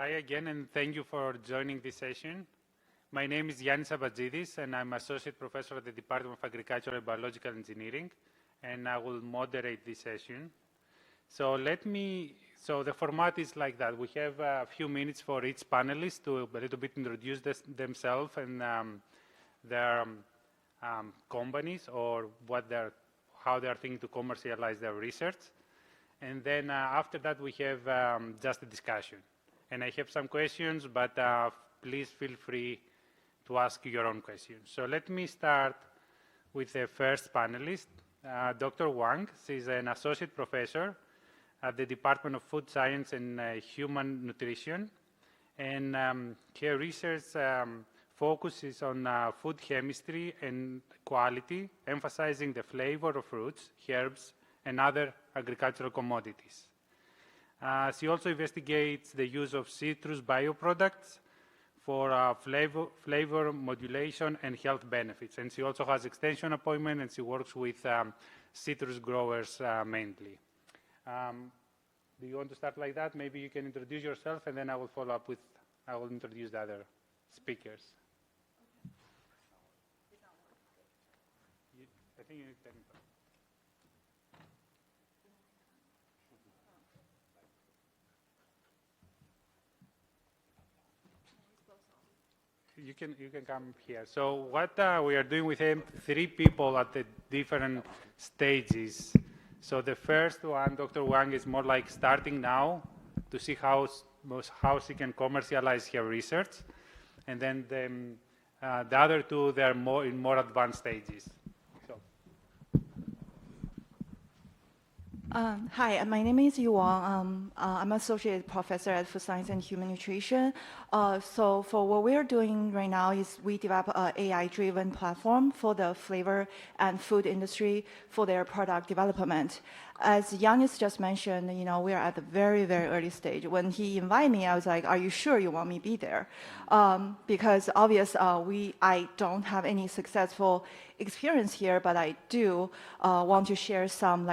Hi again, and thank you for joining this session. My name is Yannis Abatsidis, and I'm Associate Professor at the Department of Agricultural and Biological Engineering, and I will moderate this session. So the format is like that. We have a few minutes for each panelist to a little bit introduce themselves and their companies or how they're thinking to commercialize their research. And then after that, we have just a discussion. And I have some questions, but please feel free to ask your own questions. So let me start with the first panelist, Dr. Wang. She's an associate professor at the Department of Food Science and Human Nutrition. And her research focuses on food chemistry and quality, emphasizing the flavor of fruits, herbs, and other agricultural commodities. She also investigates the use of citrus bioproducts for flavor modulation and health benefits. And she also has extension appointment, and she works with citrus growers mainly. Do you want to start like that? Maybe you can introduce yourself, and then I will follow up with, I will introduce the other speakers. I think you need technical. You can come here. So what we are doing with him, 3 people at the different stages. So the first one, Dr. Wang, is more like starting now to see how she can commercialize her research. And then the other 2, they are in more advanced stages. Hi, my name is Yu Wang. I'm associate professor at Food Science and Human Nutrition. So for what we're doing right now is we develop an AI-driven platform for the flavor and food industry for their product development. As Yannis just mentioned, we're at the very, very early stage. When he invited me, I was like, are you sure you want me to be there? Because obviously, I don't have any successful experience here, but I do want to share some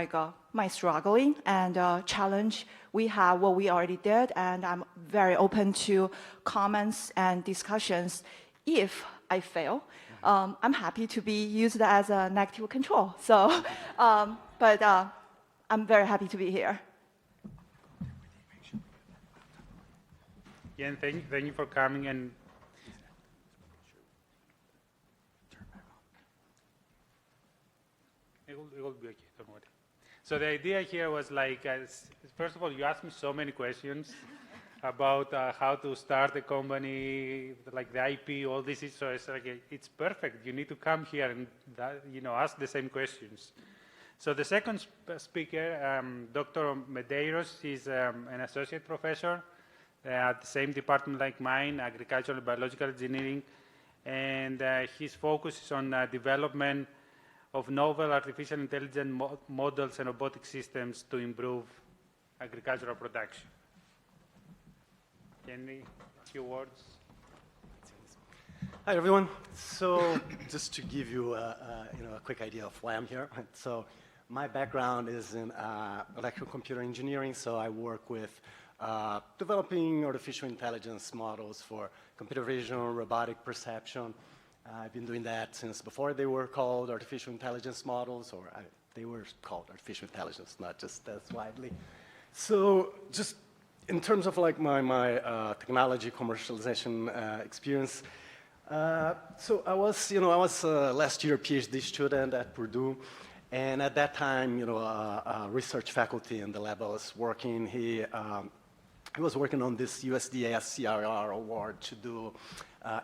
my struggling and challenge we have, what we already did, and I'm very open to comments and discussions. If I fail, I'm happy to be used as a negative control. So, but I'm very happy to be here. Yeah, and thank you for coming. And it will be okay, don't worry. So the idea here was first of all, you asked me so many questions about how to start a company, like the IP, all this. So it's it's perfect. You need to come here and ask the same questions. So the second speaker, Dr. Medeiros, is an associate professor at the same department like mine, agricultural and biological engineering, and his focus is on development of novel artificial intelligence models and robotic systems to improve agricultural production. Can we, a few words? Hi, everyone. So just to give you a quick idea of why I'm here. So my background is in electrical computer engineering, so I work with developing artificial intelligence models for computer vision, robotic perception. I've been doing that since before they were called artificial intelligence models, or they were called artificial intelligence, not just as widely. So just in terms of my technology commercialization experience, so I was last year a PhD student at Purdue, and at that time, a research faculty in the lab I was working, he was working on this USDA CRR award to do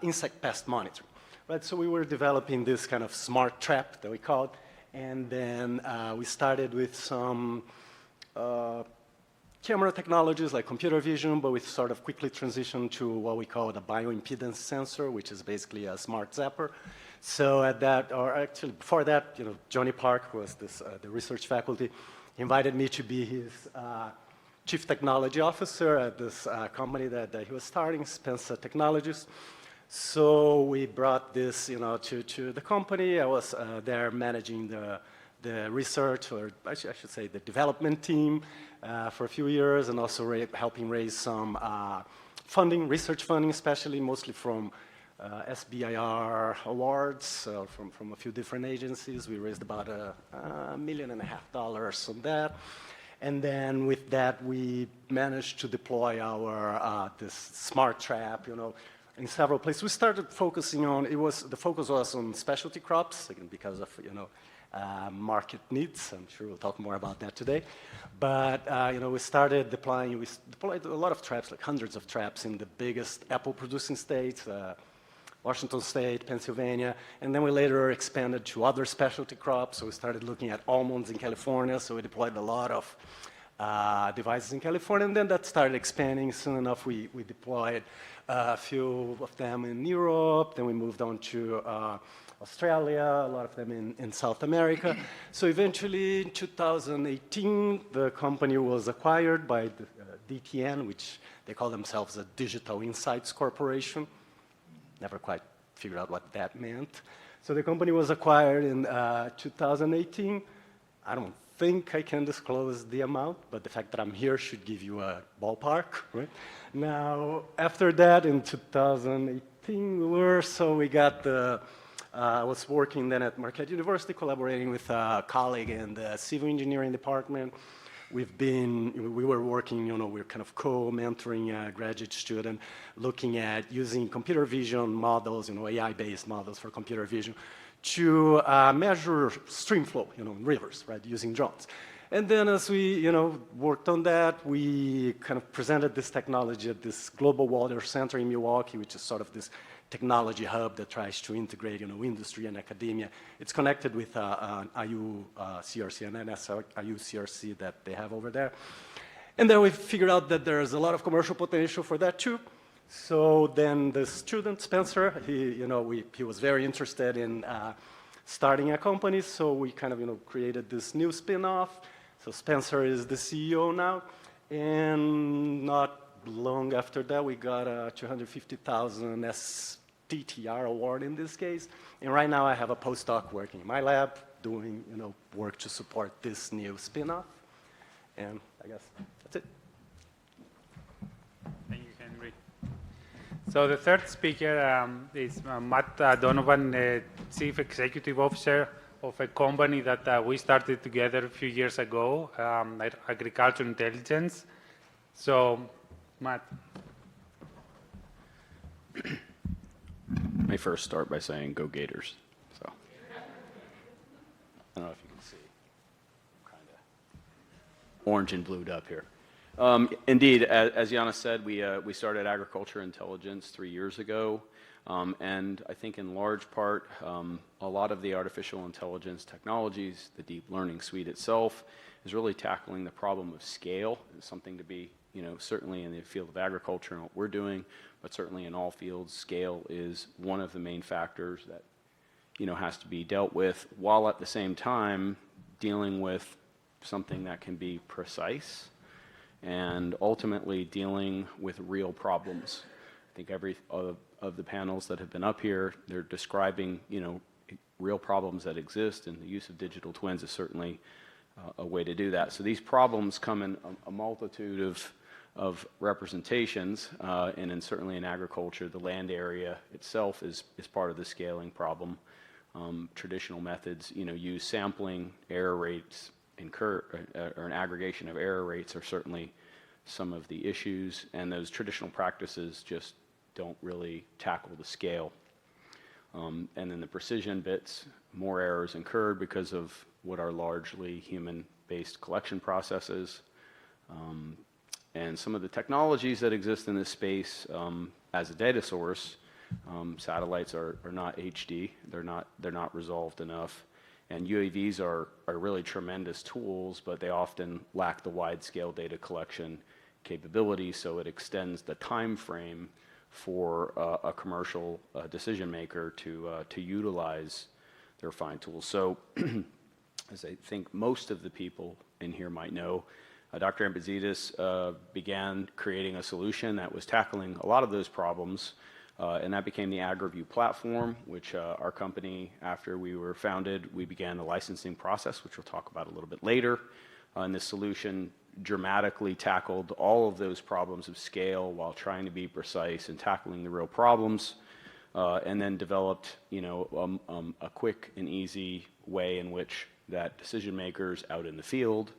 insect pest monitoring. Right, so we were developing this kind of smart trap that we called, and then we started with some camera technologies like computer vision, but we sort of quickly transitioned to what we call the bioimpedance sensor, which is basically a smart zapper. So at that, or actually before that, Johnny Park, who was the research faculty, invited me to be his chief technology officer at this company that he was starting, Spencer Technologies. So we brought this, to the company. I was there managing the research, or I should say the development team for a few years, and also helping raise some funding, research funding, especially mostly from SBIR awards from a few different agencies. We raised about $1.5 million on that. And then with that, we managed to deploy our this smart trap, in several places. We started focusing on, the focus was on specialty crops, again, because of, market needs. I'm sure we'll talk more about that today. But, we started deploying, we deployed a lot of traps, like hundreds of traps in the biggest apple producing states, Washington State, Pennsylvania, and then we later expanded to other specialty crops. So we started looking at almonds in California, so we deployed a lot of devices in California, and then that started expanding. Soon enough, we deployed a few of them in Europe, then we moved on to Australia, a lot of them in South America. So eventually, in 2018, the company was acquired by the, DTN, which they call themselves a Digital Insights Corporation. Never quite figured out what that meant. So the company was acquired in 2018. I don't think I can disclose the amount, but the fact that I'm here should give you a ballpark, right? Now, after that, in 2018 we got the, I was working then at Marquette University, collaborating with a colleague in the civil engineering department. We were working, we're kind of co-mentoring a graduate student, looking at using computer vision models, AI-based models for computer vision to measure stream flow, in rivers, right, using drones. And then as we, worked on that, we kind of presented this technology at this Global Water Center in Milwaukee, which is sort of this technology hub that tries to integrate, industry and academia. It's connected with IU CRC and NSIU CRC that they have over there. And then we figured out that there's a lot of commercial potential for that too. So then the student, Spencer, he was very interested in starting a company. So we kind of, created this new spin-off. So Spencer is the CEO now. And not long after that, we got a $250,000 STTR award in this case. And right now I have a postdoc working in my lab doing, work to support this new spin-off. And I guess that's it. Thank you, Henry. So the third speaker is Matt Donovan, Chief Executive Officer of a company that we started together a few years ago, Agriculture Intelligence. So, Matt. Let me first start by saying, go Gators. So, I don't know if you can see, kind of orange and blued up here. Indeed, as Giannis said, we started Agriculture Intelligence 3 years ago, and I think in large part, a lot of the artificial intelligence technologies, the deep learning suite itself, is really tackling the problem of scale. It's something to be, certainly in the field of agriculture and what we're doing, but certainly in all fields, scale is one of the main factors that, has to be dealt with, while at the same time dealing with something that can be precise and ultimately dealing with real problems. I think every of the panels that have been up here, they're describing, real problems that exist, and the use of digital twins is certainly a way to do that. So these problems come in a multitude of representations, and certainly in agriculture, the land area itself is part of the scaling problem. Traditional methods, use sampling, error rates, or an aggregation of error rates are certainly some of the issues, and those traditional practices just don't really tackle the scale. And then the precision bits, more errors incurred because of what are largely human-based collection processes. And some of the technologies that exist in this space as a data source, satellites are not HD, they're not resolved enough. And UAVs are really tremendous tools, but they often lack the wide-scale data collection capability, so it extends the time frame for a commercial decision maker to utilize their fine tools. So, as I think most of the people in here might know, Dr. Ambatzidis began creating a solution that was tackling a lot of those problems, and that became the AgriView platform, which our company, after we were founded, we began the licensing process, which we'll talk about a little bit later. And the solution dramatically tackled all of those problems of scale while trying to be precise and tackling the real problems, and then developed, a quick and easy way in which that decision makers out in the field,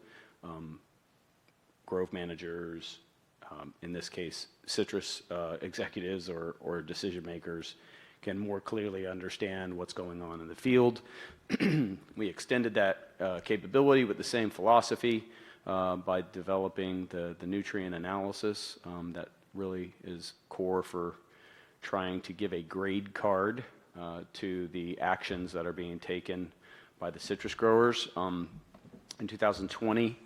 growth managers, in this case, citrus executives or decision makers, can more clearly understand what's going on in the field. We extended that capability with the same philosophy by developing the nutrient analysis that really is core for trying to give a grade card to the actions that are being taken by the citrus growers. In 2020,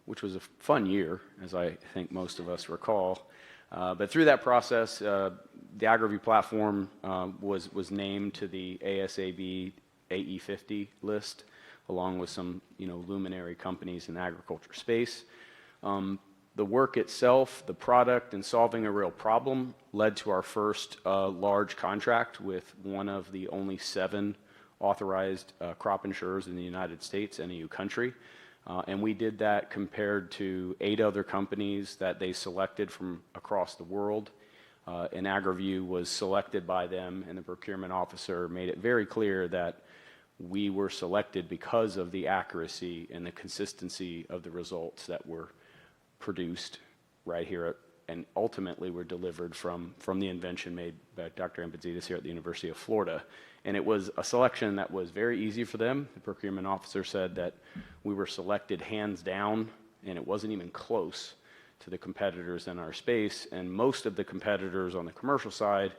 which was a fun year, as I think most of us recall. But through that process, the AgriView platform was named to the ASAB AE50 list, along with some luminary companies in the agriculture space. The work itself, the product, and solving a real problem led to our first large contract with one of the only 7 authorized crop insurers in the United States, any country. And we did that compared to 8 other companies that they selected from across the world. And AgriView was selected by them, and the procurement officer made it very clear that we were selected because of the accuracy and the consistency of the results that were produced right here and ultimately were delivered from the invention made by Dr. Ambatzidis here at the University of Florida. And it was a selection that was very easy for them. The procurement officer said that we were selected hands down, and it wasn't even close to the competitors in our space. And most of the competitors on the commercial side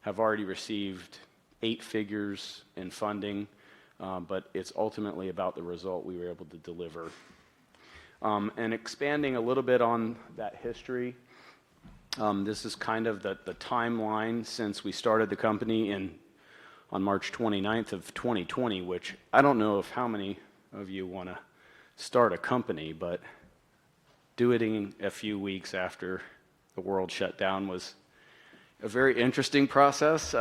have already received 8 figures in funding, but it's ultimately about the result we were able to deliver. And expanding a little bit on that history, this is kind of the timeline since we started the company on March 29th of 2020, which I don't know if how many of you want to start a company, but doing it a few weeks after the world shut down was a very interesting process.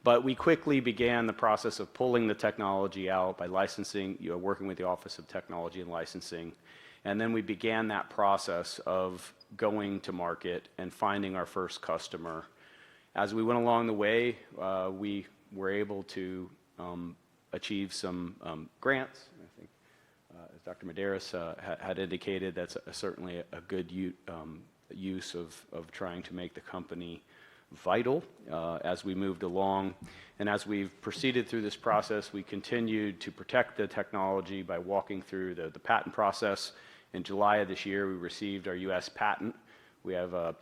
But we quickly began the process of pulling the technology out by licensing, working with the Office of Technology and Licensing. And then we began that process of going to market and finding our first customer. As we went along the way, we were able to achieve some grants. I think, as Dr. Medeiros had indicated, that's certainly a good use of trying to make the company vital as we moved along. And as we've proceeded through this process, we continued to protect the technology by walking through the patent process. In July of this year, we received our U.S. patent. We have a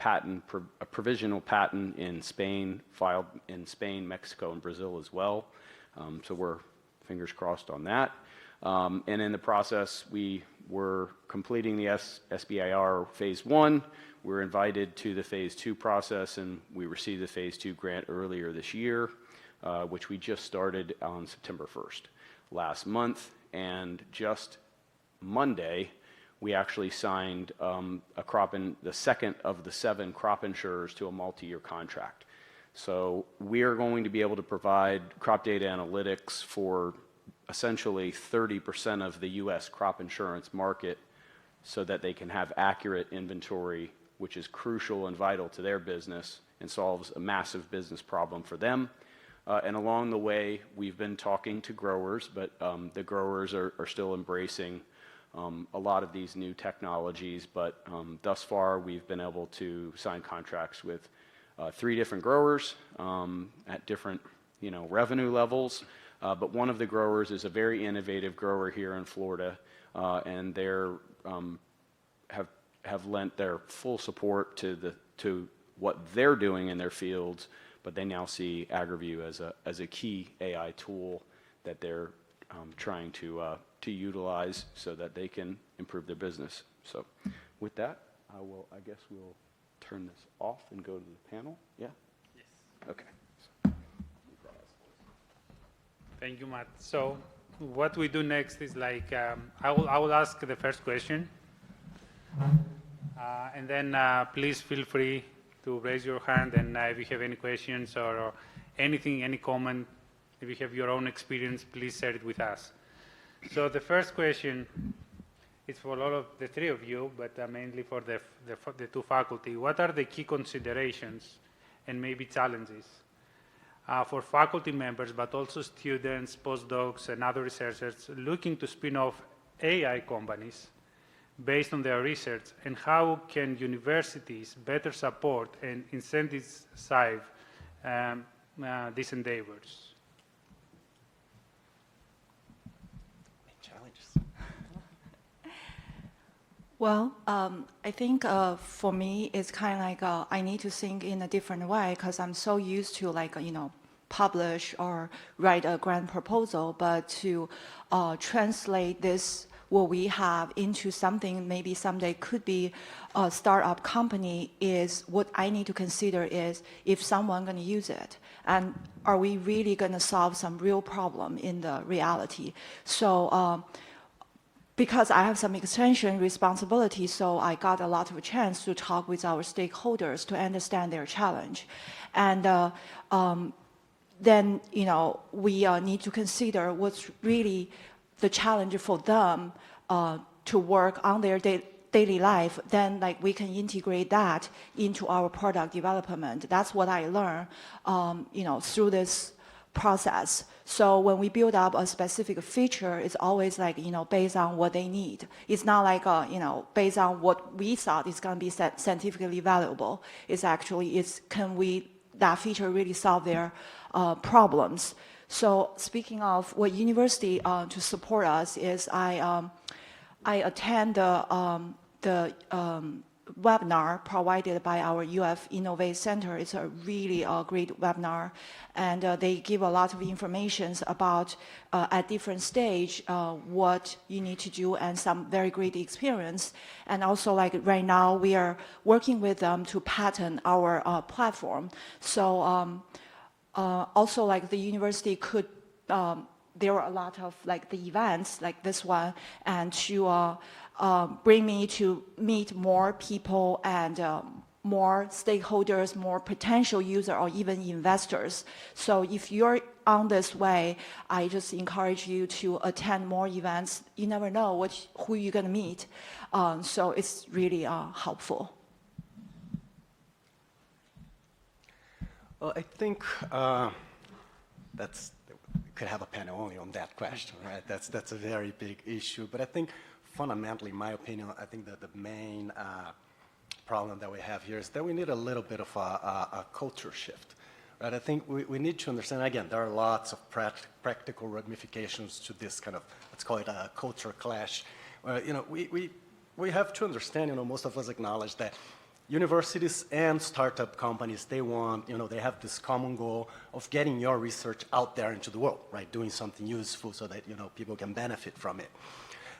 provisional patent in Spain, filed in Spain, Mexico, and Brazil as well. So we're fingers crossed on that. And in the process, we were completing the SBIR phase 1. We were invited to the phase 2 process, and we received the phase 2 grant earlier this year, which we just started on September 1st last month. And just Monday, we actually signed the second of the 7 crop insurers to a multi-year contract. So we are going to be able to provide crop data analytics for essentially 30% of the U.S. crop insurance market so that they can have accurate inventory, which is crucial and vital to their business and solves a massive business problem for them. And along the way, we've been talking to growers, but the growers are still embracing a lot of these new technologies. But thus far, we've been able to sign contracts with 3 different growers at different revenue levels. But one of the growers is a very innovative grower here in Florida, and they're have lent their full support to what they're doing in their fields, but they now see AgriView as a key AI tool that they're trying to utilize so that they can improve their business. So with that, I guess we'll turn this off and go to the panel. Yeah? Yes. Okay. Thank you, Matt. So what we do next is I will ask the first question. And then please feel free to raise your hand, and if you have any questions or anything, any comment, if you have your own experience, please share it with us. So the first question it's for all of the three of you, but mainly for the two faculty. What are the key considerations and maybe challenges for faculty members, but also students, postdocs, and other researchers looking to spin off AI companies based on their research, and how can universities better support and incentivize these endeavors? Challenges. Well, I think for me, it's kind of like I need to think in a different way because I'm so used to like, publish or write a grant proposal, but to translate this, what we have, into something maybe someday could be a startup company is what I need to consider is if someone going to use it. And are we really going to solve some real problem in the reality? So because I have some extension responsibility, so I got a lot of chance to talk with our stakeholders to understand their challenge. And then, we need to consider what's really the challenge for them to work on their daily life. Then, like, we can integrate that into our product development. That's what I learned, through this process. So when we build up a specific feature, it's always like, based on what they need. It's not like, based on what we thought is going to be scientifically valuable. It's actually, that feature really solve their problems. So speaking of what university to support us is I attend the webinar provided by our UF Innovate Center. It's a really great webinar, and they give a lot of information about at different stage what you need to do and some very great experience. And also, like right now, we are working with them to patent our platform. So also, like the university could. There are a lot of like the events like this one, and to bring me to meet more people and more stakeholders, more potential users, or even investors. So if you're on this way, I just encourage you to attend more events. You never know who you're going to meet. So it's really helpful. Well, I think we could have a panel only on that question, right? That's a very big issue. But I think fundamentally, in my opinion, I think that the main problem that we have here is that we need a little bit of a culture shift, right? I think we need to understand, again, there are lots of practical ramifications to this kind of, let's call it a culture clash. We have to understand, most of us acknowledge that universities and startup companies, they want, they have this common goal of getting your research out there into the world, right? Doing something useful so that, people can benefit from it.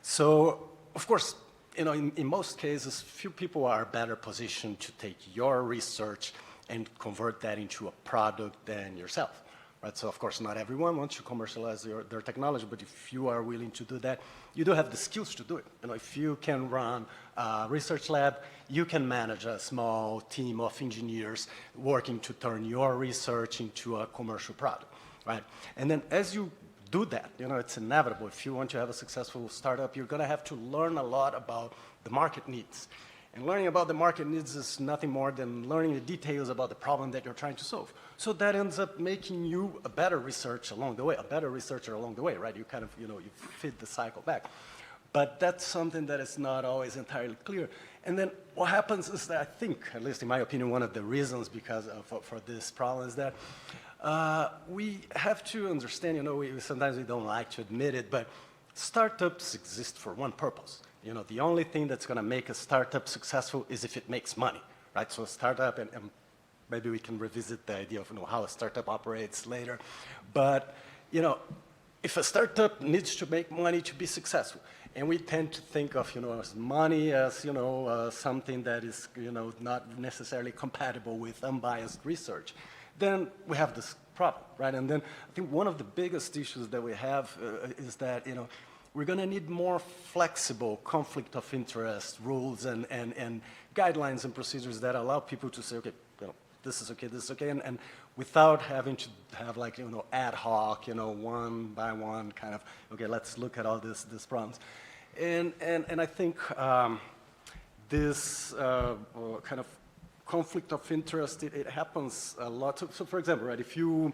So, of course, in most cases, few people are better positioned to take your research and convert that into a product than yourself, right? So, of course, not everyone wants to commercialize their technology, but if you are willing to do that, you do have the skills to do it. If you can run a research lab, you can manage a small team of engineers working to turn your research into a commercial product, right? And then as you do that, it's inevitable. If you want to have a successful startup, you're going to have to learn a lot about the market needs. And learning about the market needs is nothing more than learning the details about the problem that you're trying to solve. So that ends up making you a better researcher along the way, right? You kind of, you fit the cycle back. But that's something that is not always entirely clear. And then what happens is that I think, at least in my opinion, one of the reasons for this problem is that we have to understand, sometimes we don't like to admit it, but startups exist for one purpose. The only thing that's going to make a startup successful is if it makes money, right? So a startup, and maybe we can revisit the idea of how a startup operates later. But, if a startup needs to make money to be successful, and we tend to think of, as money as, something that is, not necessarily compatible with unbiased research, then we have this problem, right? And then I think one of the biggest issues that we have is that, we're going to need more flexible conflict of interest rules and guidelines and procedures that allow people to say, okay, this is okay, and without having to have like, ad hoc, one by one kind of, okay, let's look at all these problems. And I think this kind of conflict of interest, it happens a lot. So for example, right, if you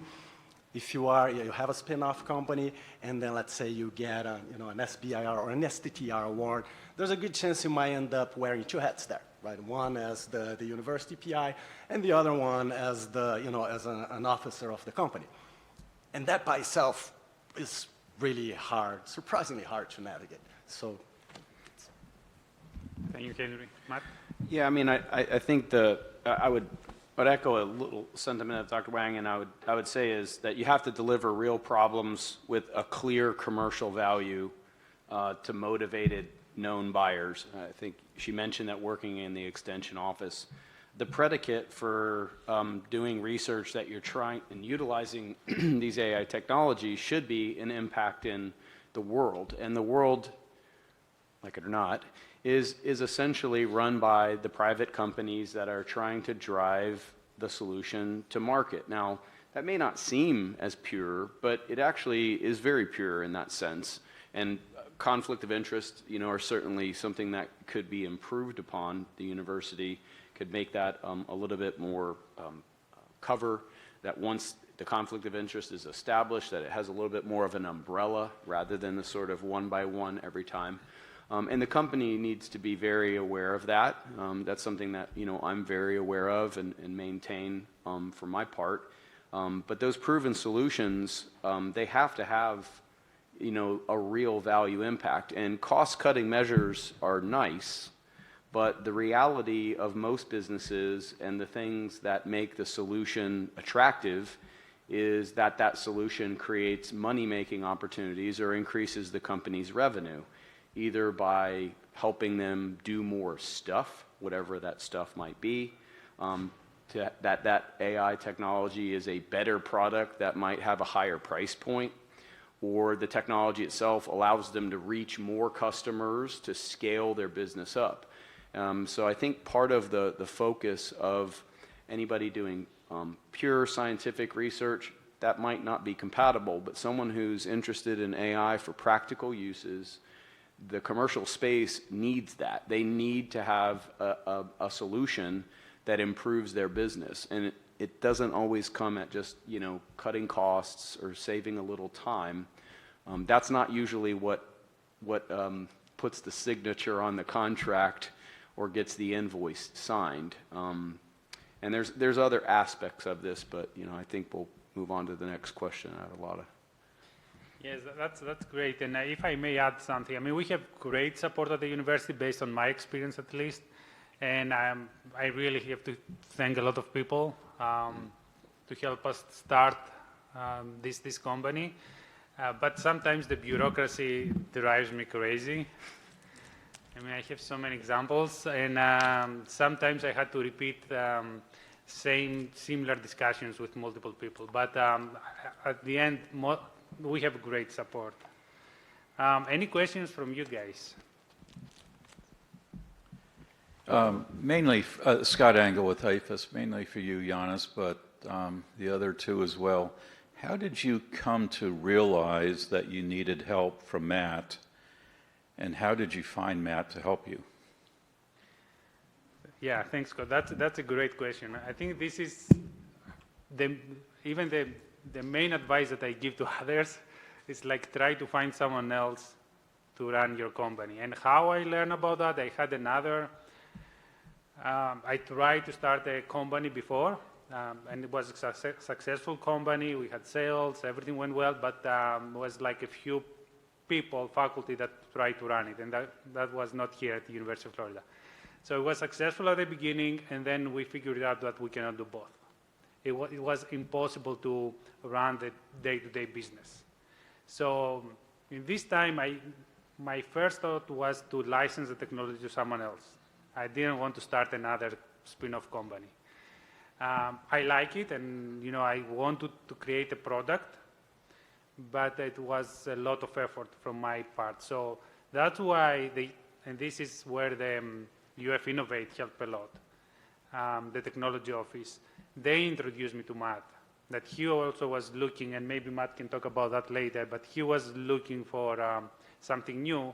have a spin-off company, and then let's say you get an SBIR or an STTR award, there's a good chance you might end up wearing two hats there, right? One as the university PI, and the other one as as an officer of the company. And that by itself is really hard, surprisingly hard to navigate. So. Thank you, Henry. Matt? Yeah, I mean, I think I would echo a little sentiment of Dr. Wang, and I would say is that you have to deliver real problems with a clear commercial value to motivated known buyers. I think she mentioned that working in the extension office, the predicate for doing research that you're trying and utilizing these AI technologies should be an impact in the world. And the world, like it or not, is essentially run by the private companies that are trying to drive the solution to market. Now, that may not seem as pure, but it actually is very pure in that sense. And conflict of interest, are certainly something that could be improved upon. The university could make that a little bit more cover, that once the conflict of interest is established, that it has a little bit more of an umbrella rather than the sort of one by one every time. And the company needs to be very aware of that. That's something that I'm very aware of and maintain for my part. But those proven solutions, they have to have a real value impact. And cost-cutting measures are nice, but the reality of most businesses and the things that make the solution attractive is that that solution creates money-making opportunities or increases the company's revenue, either by helping them do more stuff, whatever that stuff might be, that AI technology is a better product that might have a higher price point, or the technology itself allows them to reach more customers to scale their business up. So I think part of the focus of anybody doing pure scientific research, that might not be compatible, but someone who's interested in AI for practical uses, the commercial space needs that. They need to have a solution that improves their business. And it doesn't always come at just, cutting costs or saving a little time. That's not usually what puts the signature on the contract or gets the invoice signed. And there's other aspects of this, but, I think we'll move on to the next question. I had a lot of... Yes, that's great. And if I may add something, I mean, we have great support at the university based on my experience at least. And I really have to thank a lot of people to help us start this company. But sometimes the bureaucracy drives me crazy. I mean, I have so many examples, and sometimes I had to repeat similar discussions with multiple people. But at the end, we have great support. Any questions from you guys? Mainly, Scott Angle with IFAS, mainly for you, Giannis, but the other two as well. How did you come to realize that you needed help from Matt, and how did you find Matt to help you? Yeah, thanks, Scott. That's a great question. I think this is even the main advice that I give to others is like try to find someone else to run your company. And how I learned about that, I had another, I tried to start a company before, and it was a successful company. We had sales, everything went well, but it was like a few people, faculty that tried to run it, and that was not here at the University of Florida. So it was successful at the beginning, and then we figured out that we cannot do both. It was impossible to run the day-to-day business. So in this time, my first thought was to license the technology to someone else. I didn't want to start another spin-off company. I like it, and I wanted to create a product, but it was a lot of effort from my part. So that's why and this is where the UF Innovate helped a lot, the technology office. They introduced me to Matt, that he also was looking, and maybe Matt can talk about that later, but he was looking for something new,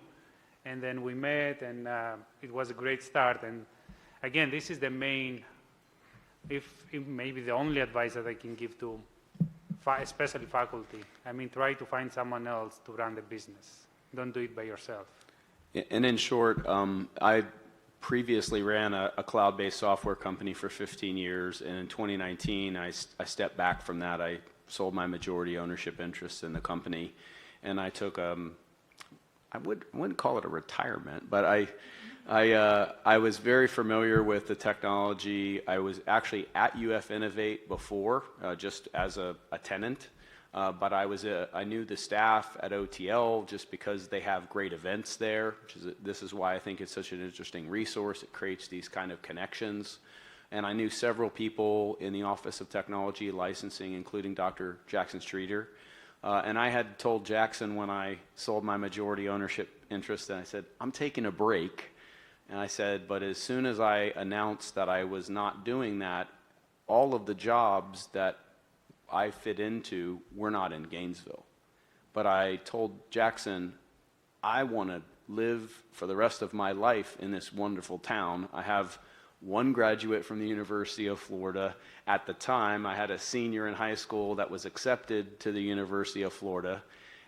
And then we met, and it was a great start. And again, this is the main, if maybe the only advice that I can give to especially faculty. I mean, try to find someone else to run the business. Don't do it by yourself. And in short, I previously ran a cloud-based software company for 15 years, and in 2019, I stepped back from that. I sold my majority ownership interest in the company, and I took, I wouldn't call it a retirement, but I was very familiar with the technology. I was actually at UF Innovate before, just as a tenant. But I knew the staff at OTL just because they have great events there. This is why I think it's such an interesting resource. It creates these kind of connections. And I knew several people in the Office of Technology Licensing, including Dr. Jackson Streeter. And I had told Jackson when I sold my majority ownership interest, and I said, I'm taking a break. And I said, but as soon as I announced that I was not doing that, all of the jobs that I fit into were not in Gainesville. But I told Jackson, I want to live for the rest of my life in this wonderful town. I have one graduate from the University of Florida. At the time, I had a senior in high school that was accepted to the University of Florida,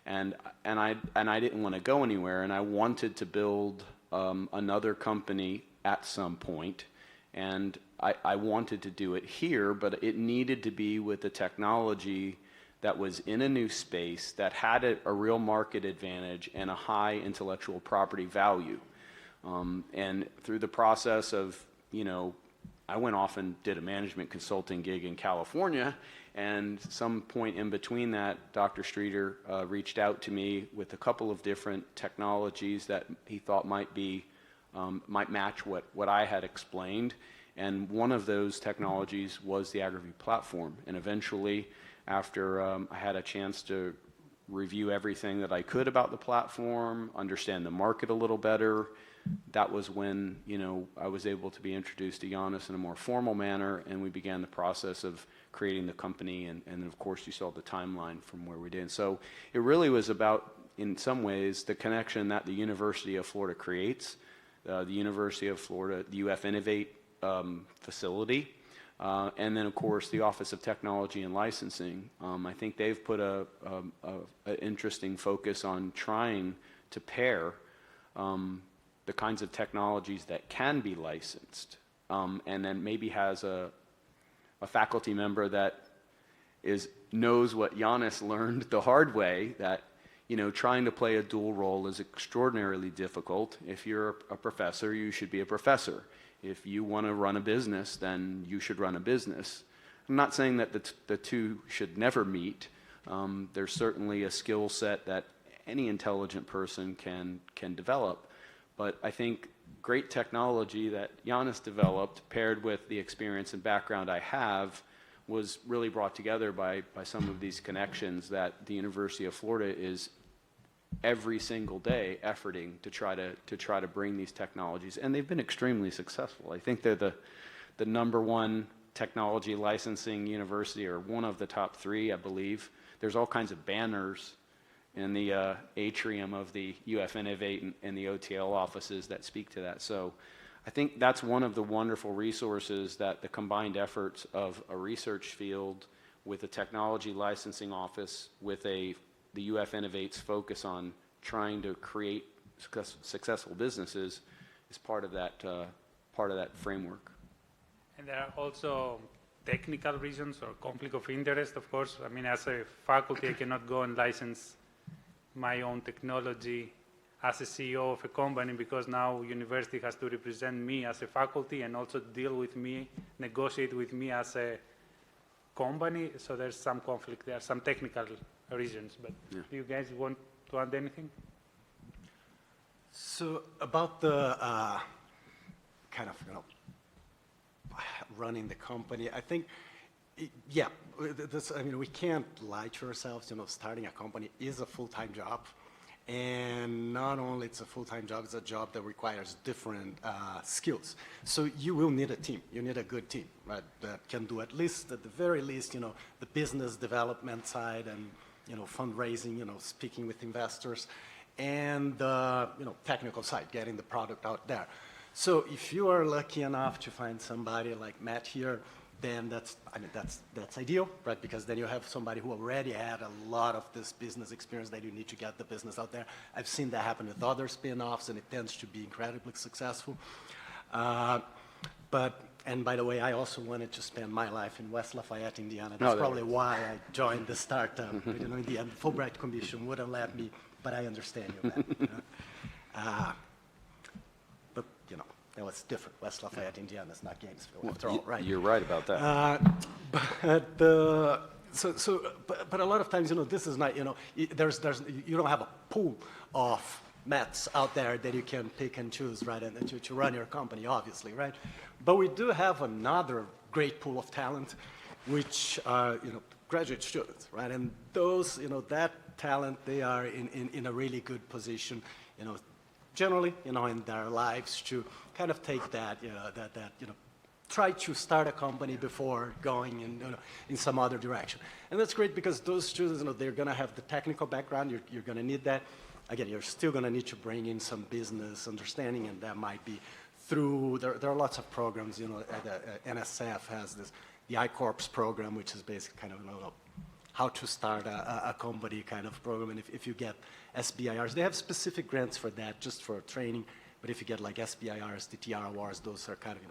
and I didn't want to go anywhere, and I wanted to build another company at some point, and I wanted to do it here, but it needed to be with the technology that was in a new space that had a real market advantage and a high intellectual property value. And through the process of, I went off and did a management consulting gig in California, and some point in between that, Dr. Streeter reached out to me with a couple of different technologies that he thought might match what I had explained. And one of those technologies was the AgriView platform. And eventually, after I had a chance to review everything that I could about the platform, understand the market a little better, that was when I was able to be introduced to Giannis in a more formal manner, and we began the process of creating the company. And of course, you saw the timeline from where we did. So it really was about, in some ways, the connection that the University of Florida creates, the University of Florida, the UF Innovate facility, and then of course the Office of Technology and Licensing. I think they've put an interesting focus on trying to pair the kinds of technologies that can be licensed, and then maybe has a faculty member that knows what Giannis learned the hard way, that trying to play a dual role is extraordinarily difficult. If you're a professor, you should be a professor. If you want to run a business, then you should run a business. I'm not saying that the two should never meet. There's certainly a skill set that any intelligent person can develop. But I think great technology that Giannis developed, paired with the experience and background I have, was really brought together by some of these connections that the University of Florida is every single day efforting to try to bring these technologies, and they've been extremely successful. I think they're the number one technology licensing university, or one of the top three, I believe. There's all kinds of banners in the atrium of the UF Innovate and the OTL offices that speak to that. So I think that's one of the wonderful resources that the combined efforts of a research field with a technology licensing office, with the UF Innovate's focus on trying to create successful businesses, is part of that framework. And there are also technical reasons or conflict of interest, of course. I mean, as a faculty, I cannot go and license my own technology as a CEO of a company, because now university has to represent me as a faculty and also deal with me, negotiate with me as a company. So there's some conflict there, some technical reasons. But Yeah. Do you guys want to add anything? So about the kind of running the company, I think, we can't lie to ourselves. Starting a company is a full-time job, and not only it's a full-time job, it's a job that requires different skills. So you will need a team. You need a good team, right? That can do at the very least, the business development side and fundraising, speaking with investors. and the technical side, getting the product out there. So if you are lucky enough to find somebody like Matt here, then that's ideal, right? Because then you have somebody who already had a lot of this business experience that you need to get the business out there. I've seen that happen with other spin-offs, and it tends to be incredibly successful. And by the way, I also wanted to spend my life in West Lafayette, Indiana. That's probably why I joined the startup. But, in the end, Fulbright Commission wouldn't let me, but I understand you, man. But, that was different. West Lafayette, Indiana is not Gainesville, after all, right? You're right about that. But a lot of times, this is not, there's you don't have a pool of Matts out there that you can pick and choose, right, and to run your company, obviously, right? But we do have another great pool of talent, which are, graduate students, right? And those, that talent, they are in a really good position, generally, in their lives to kind of take that, try to start a company before going in some other direction. And that's great because those students, they're going to have the technical background. You're going to need that. Again, you're still going to need to bring in some business understanding, and that might be through, there are lots of programs, the NSF has the I-Corps program, which is basically kind of, how to start a company kind of program. And if you get SBIRs, they have specific grants for that, just for training. But if you get like SBIRs, the TR awards, those are kind of,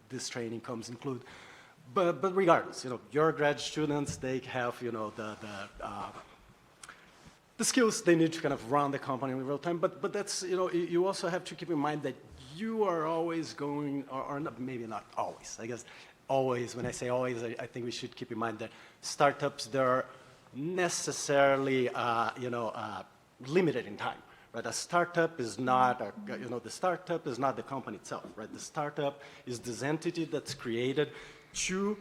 this training comes include. But regardless, your grad students, they have, the skills they need to kind of run the company in real time. But that's, you also have to keep in mind that you are always going, or not, maybe not always, I guess, always, when I say always, I think we should keep in mind that startups, they're necessarily, limited in time, right? A startup is not, the startup is not the company itself, right? The startup is this entity that's created to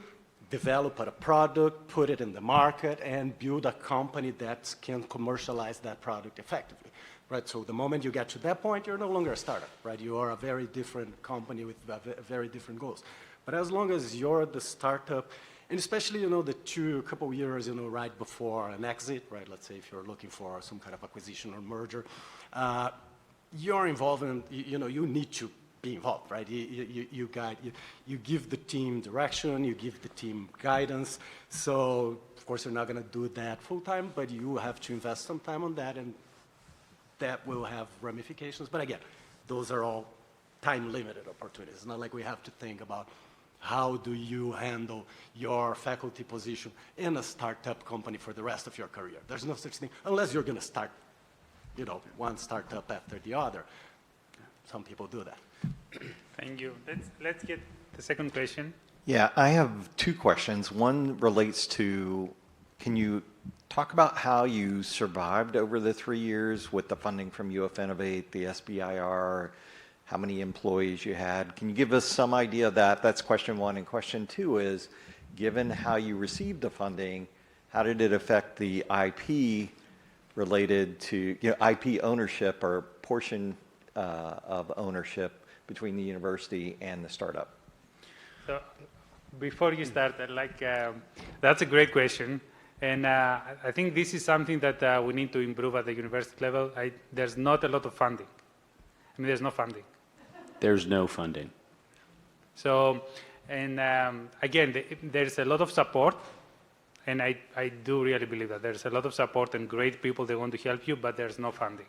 develop a product, put it in the market, and build a company that can commercialize that product effectively, right? So the moment you get to that point, you're no longer a startup, right? You are a very different company with very different goals. But as long as you're the startup, and especially, the couple years, right before an exit, right? Let's say if you're looking for some kind of acquisition or merger, you're involved in, you need to be involved, right? You give the team direction, you give the team guidance. So, of course, you're not going to do that full time, but you have to invest some time on that, and that will have ramifications. But again, those are all time-limited opportunities. It's not like we have to think about how do you handle your faculty position in a startup company for the rest of your career. There's no such thing, unless you're going to start, one startup after the other. Some people do that. Thank you. Let's get the second question. Yeah, I have two questions. One relates to, can you talk about how you survived over the 3 years with the funding from UF Innovate, the SBIR, how many employees you had? Can you give us some idea of that? That's question one. And question two is, given how you received the funding, how did it affect the IP related to, IP ownership or portion of ownership between the university and the startup? So before you start, that's a great question. And I think this is something that we need to improve at the university level. There's not a lot of funding. There's no funding. There's no funding. So, and again, there's a lot of support. And I do really believe that there's a lot of support and great people that want to help you, but there's no funding.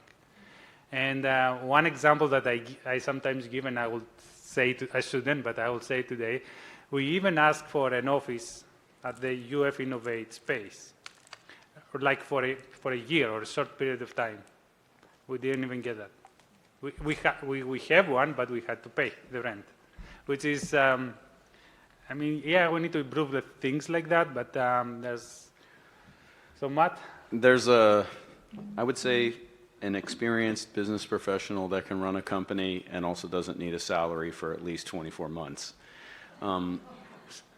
And one example that I sometimes give, and I will say I shouldn't, but I will say today, we even asked for an office at the UF Innovate space, or like for a year or a short period of time. We didn't even get that. We have one, but we had to pay the rent, which is, we need to improve the things like that, but there's, so Matt? There's I would say, an experienced business professional that can run a company and also doesn't need a salary for at least 24 months.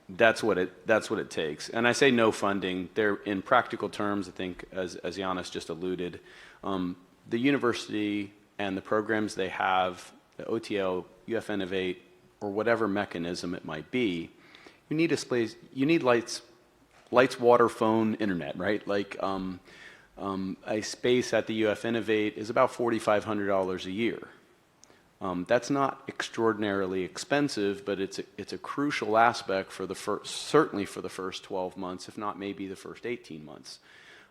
That's what it takes. And I say no funding. There, in practical terms, I think, as Giannis just alluded, the university and the programs they have, the OTO, UF Innovate, or whatever mechanism it might be, you need a space. You need lights, water, phone, internet, right? A space at the UF Innovate is about $4,500 a year. That's not extraordinarily expensive, but it's a crucial aspect for the certainly for the first 12 months, if not maybe the first 18 months.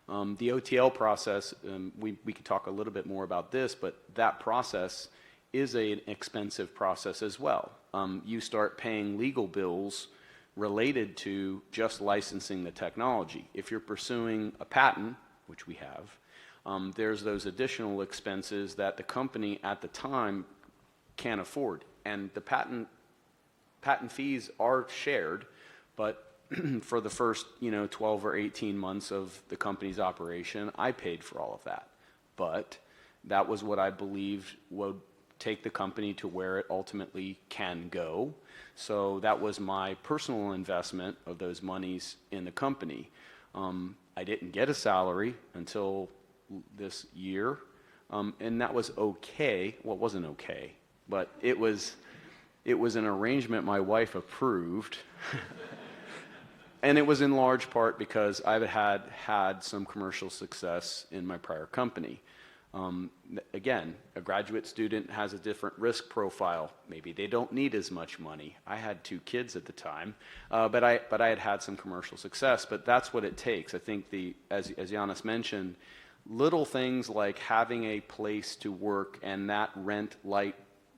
The OTL process, we could talk a little bit more about this, but that process is an expensive process as well. You start paying legal bills related to just licensing the technology. If you're pursuing a patent, which we have, there's those additional expenses that the company at the time can't afford. And the patent fees are shared, but for the first 12 or 18 months of the company's operation, I paid for all of that. But that was what I believed would take the company to where it ultimately can go. So that was my personal investment of those monies in the company. I didn't get a salary until this year, and that was okay. Well, it wasn't okay, but it was an arrangement my wife approved. And it was in large part because I had some commercial success in my prior company. Again, a graduate student has a different risk profile. Maybe they don't need as much money. I had 2 kids at the time, but I had some commercial success. But that's what it takes. I think as Giannis mentioned, little things like having a place to work and that rent, light,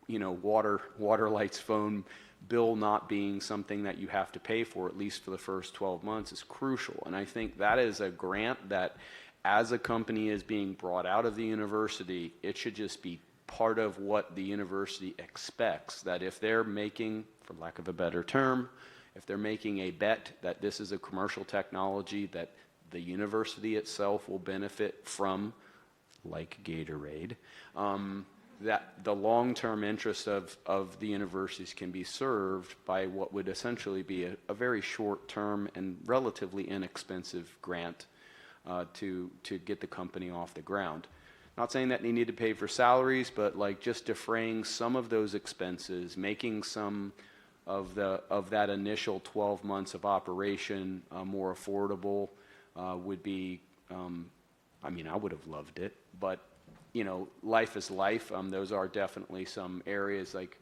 water, lights, phone bill not being something that you have to pay for, at least for the first 12 months, is crucial. And I think that is a grant that, as a company is being brought out of the university, it should just be part of what the university expects, that if they're making, for lack of a better term, if they're making a bet that this is a commercial technology that the university itself will benefit from, like Gatorade, that the long-term interest of the universities can be served by what would essentially be a very short-term and relatively inexpensive grant to get the company off the ground. Not saying that they need to pay for salaries, but like just defraying some of those expenses, making some of that initial 12 months of operation more affordable would be, I would have loved it, but life is life. Those are definitely some areas, like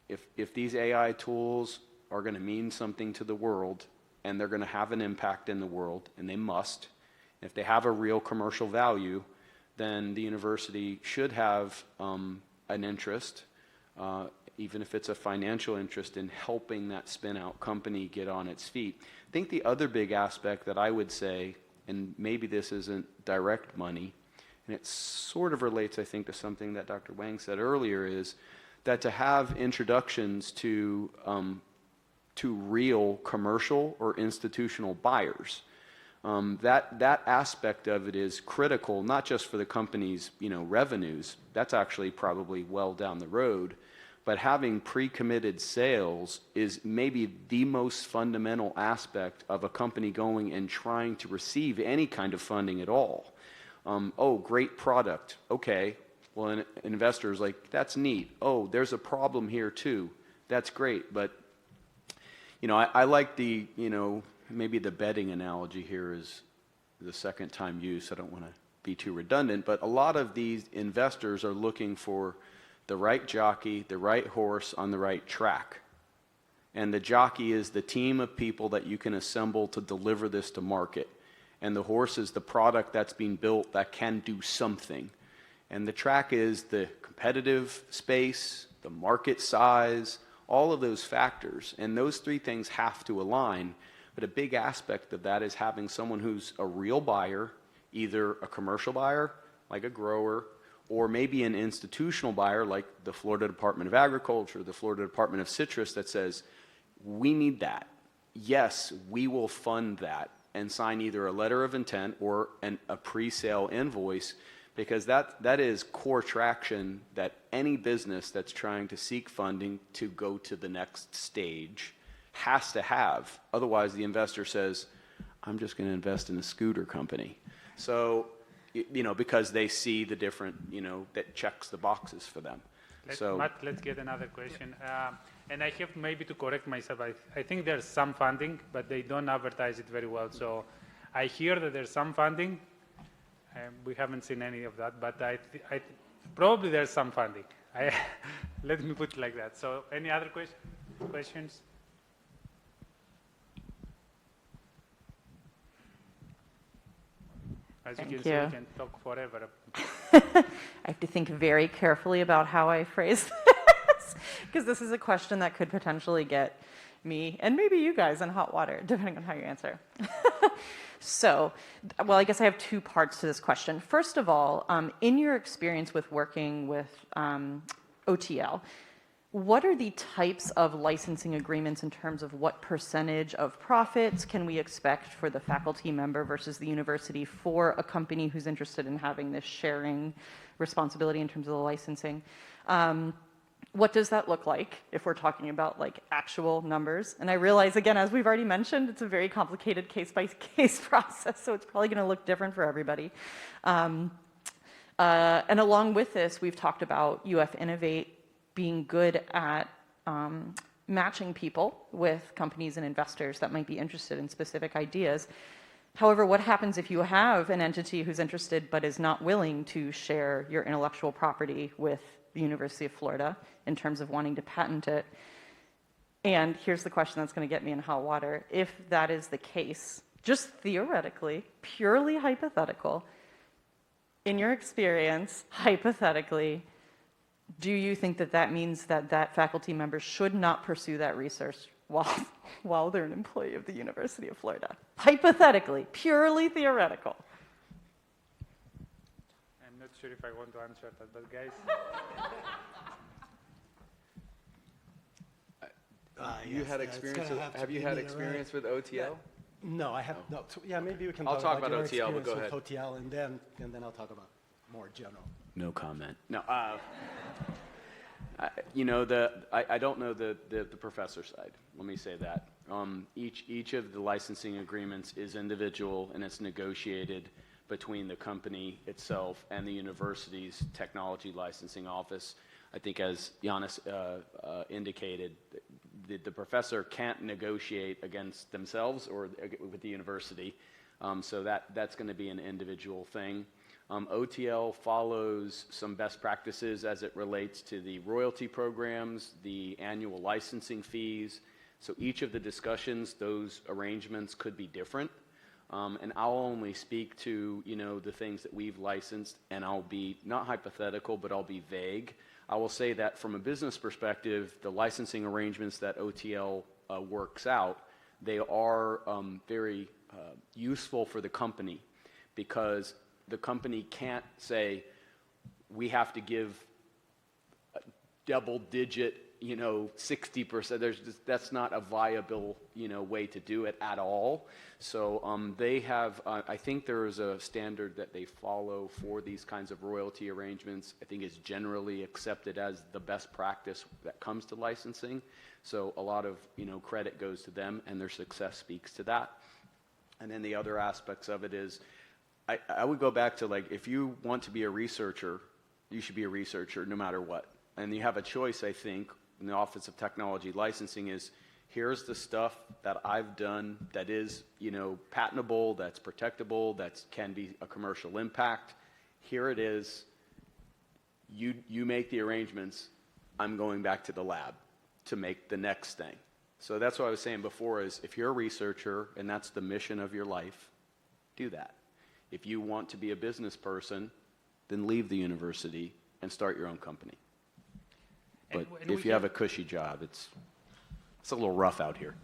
if these AI tools are going to mean something to the world and they're going to have an impact in the world, and they must, if they have a real commercial value, then the university should have an interest, even if it's a financial interest, in helping that spin-out company get on its feet. I think the other big aspect that I would say, and maybe this isn't direct money, and it sort of relates, I think, to something that Dr. Wang said earlier, is that to have introductions to real commercial or institutional buyers, that aspect of it is critical, not just for the company's revenues. That's actually probably well down the road, but having pre-committed sales is maybe the most fundamental aspect of a company going and trying to receive any kind of funding at all. Oh, great product. Okay. Well, an investor's like, that's neat. Oh, there's a problem here too. That's great. But, I like maybe the betting analogy here is the second time used. I don't want to be too redundant, but a lot of these investors are looking for the right jockey, the right horse on the right track. And the jockey is the team of people that you can assemble to deliver this to market. And the horse is the product that's being built that can do something. And the track is the competitive space, the market size, all of those factors. And those 3 things have to align. But a big aspect of that is having someone who's a real buyer, either a commercial buyer, like a grower, or maybe an institutional buyer, like the Florida Department of Agriculture, the Florida Department of Citrus, that says, we need that. Yes, we will fund that, and sign either a letter of intent or a pre-sale invoice, because that is core traction that any business that's trying to seek funding to go to the next stage has to have. Otherwise, the investor says, I'm just going to invest in a scooter company. So, because they see the different, that checks the boxes for them. Matt, let's get another question. And I have maybe to correct myself. I think there's some funding, but they don't advertise it very well. So I hear that there's some funding. We haven't seen any of that, but probably there's some funding. Let me put it like that. So any other questions? As you can see, we can talk forever. I have to think very carefully about how I phrase this, because this is a question that could potentially get me and maybe you guys in hot water, depending on how you answer. So, well, I guess I have two parts to this question. First of all, in your experience with working with OTL, what are the types of licensing agreements in terms of what percentage of profits can we expect for the faculty member versus the university for a company who's interested in having this sharing responsibility in terms of the licensing? What does that look like if we're talking about like actual numbers? And I realize, again, as we've already mentioned, it's a very complicated case-by-case process, so it's probably going to look different for everybody. And along with this, we've talked about UF Innovate being good at matching people with companies and investors that might be interested in specific ideas. However, what happens if you have an entity who's interested but is not willing to share your intellectual property with the University of Florida in terms of wanting to patent it? And here's the question that's going to get me in hot water. If that is the case, just theoretically, purely hypothetical, in your experience, hypothetically, do you think that that means that that faculty member should not pursue that research while they're an employee of the University of Florida? Hypothetically, purely theoretical. I'm not sure if I want to answer that, but guys. You yes, had yeah, it's experience gonna with, have to have you be had me, experience right? with OTL? No, I have no. Yeah, maybe we can I'll talk about your OTL, but go experience ahead. with OTL, and then I'll talk about more general. No comment. No. I don't know the professor side. Let me say that. Each of the licensing agreements is individual, and it's negotiated between the company itself and the university's technology licensing office. I think, as Giannis indicated, the professor can't negotiate against themselves or with the university, so that's going to be an individual thing. OTL follows some best practices as it relates to the royalty programs, the annual licensing fees. So each of the discussions, those arrangements could be different. And I'll only speak to, the things that we've licensed, and I'll be not hypothetical, but I'll be vague. I will say that from a business perspective, the licensing arrangements that OTL works out, they are very useful for the company, because the company can't say, we have to give a double-digit, 60%. That's not a viable, way to do it at all. So they have, I think there is a standard that they follow for these kinds of royalty arrangements. I think it's generally accepted as the best practice that comes to licensing. So a lot of, credit goes to them, and their success speaks to that. And then the other aspects of it is, I would go back to, like, if you want to be a researcher, you should be a researcher no matter what. And you have a choice, I think, in the Office of Technology Licensing is, here's the stuff that I've done that is, patentable, that's protectable, that can be a commercial impact. Here it is. You make the arrangements. I'm going back to the lab to make the next thing. So that's what I was saying before is, if you're a researcher and that's the mission of your life, do that. If you want to be a business person, then leave the university and start your own company. But if you have a cushy job, it's a little rough out here.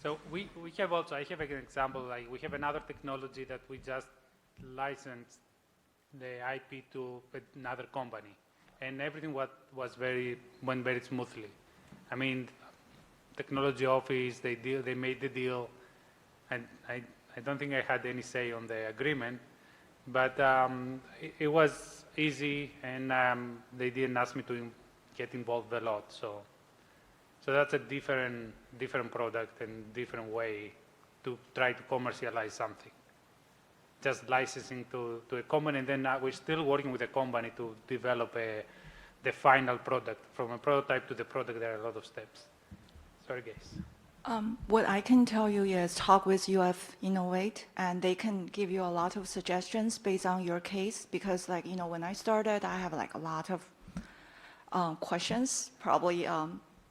So we have also, I have an example, like we have another technology that we just licensed the IP to another company, and everything went very smoothly. I mean, technology office, they made the deal, and I don't think I had any say on the agreement, but it was easy, and they didn't ask me to get involved a lot. So that's a different product and different way to try to commercialize something. Just licensing to a company, and then we're still working with a company to develop the final product. From a prototype to the product, there are a lot of steps. Sorry, guys. What I can tell you is talk with UF Innovate, and they can give you a lot of suggestions based on your case. Because, like, when I started, I have like a lot of questions, probably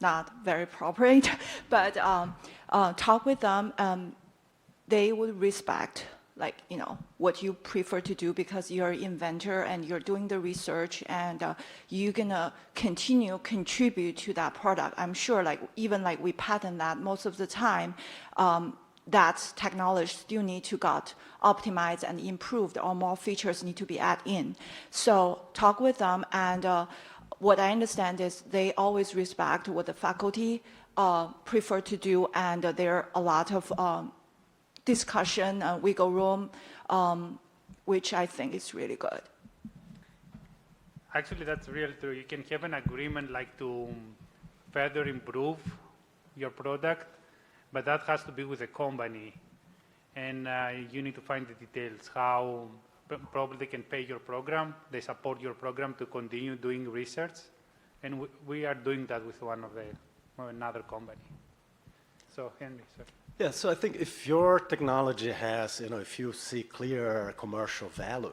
not very appropriate, but talk with them. They would respect, like, what you prefer to do because you're an inventor and you're doing the research, and you're gonna continue contribute to that product. I'm sure, like, even like we patent that most of the time, that technology still need to get optimized and improved, or more features need to be added in. So talk with them, and what I understand is they always respect what the faculty prefer to do, and there are a lot of discussion, wiggle room, which I think is really good. Actually, that's real true. You can have an agreement like to further improve your product, but that has to be with the company. And you need to find the details, how probably they can pay your program, they support your program to continue doing research. And we are doing that with another company. So, Henry, sorry. Yeah, so I think if your technology has, if you see clear commercial value,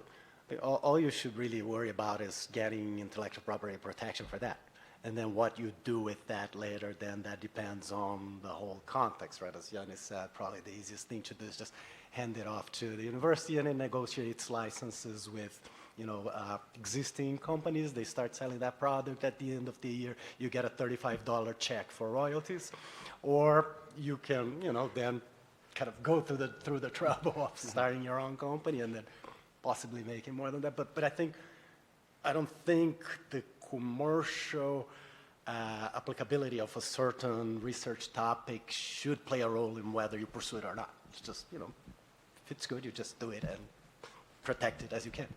all you should really worry about is getting intellectual property protection for that. And then what you do with that later, then that depends on the whole context, right? As Yannis said, probably the easiest thing to do is just hand it off to the university, and it negotiates licenses with existing companies. They start selling that product. At the end of the year, you get a $35 check for royalties. Or you can, then kind of go through the trouble of starting your own company and then possibly making more than that. But I don't think the commercial applicability of a certain research topic should play a role in whether you pursue it or not. It's just, if it's good, you just do it and protect it as you can.